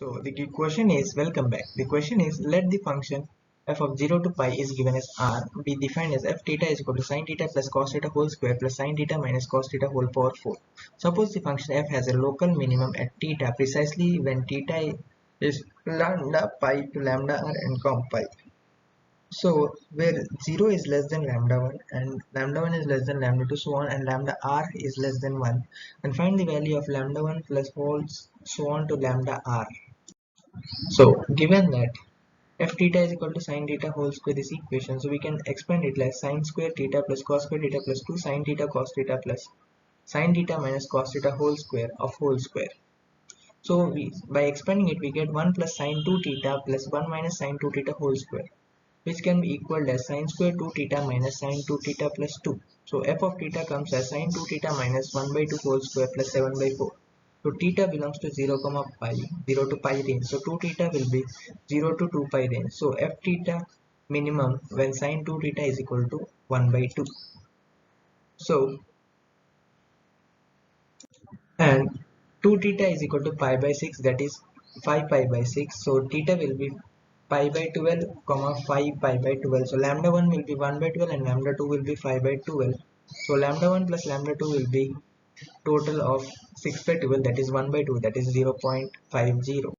So the question is, welcome back. The question is, let the function f of 0 to pi is given as r be defined as f theta is equal to sin theta plus cos theta whole square plus sin theta minus cos theta whole power 4. Suppose the function f has a local minimum at theta precisely when theta is lambda pi to lambda r and comma pi. So where 0 is less than lambda 1 and lambda 1 is less than lambda 2 so on, and lambda r is less than 1, and find the value of lambda 1 plus wholes so on to lambda r. So given that f theta is equal to sin theta whole square this equation, so we can expand it like sin square theta plus cos square theta plus 2 sin theta cos theta plus sin theta minus cos theta whole square of whole square. So by expanding it we get 1 plus sin 2 theta plus 1 minus sin 2 theta whole square, which can be equal as sin square 2 theta minus sin 2 theta plus 2. So f of theta comes as sin 2 theta minus 1 by 2 whole square plus 7 by 4. So theta belongs to 0 comma pi, 0 to pi range. So 2 theta will be 0 to 2 pi range. So f theta minimum when sin 2 theta is equal to 1 by 2. So and 2 theta is equal to pi by 6, that is 5 pi by 6. So theta will be pi by 12 comma 5 pi by 12. So lambda 1 will be 1 by 12 and lambda 2 will be 5 by 12. So lambda 1 plus lambda 2 will be total of 6 by 12, that is 1 by 2, that is 0.50.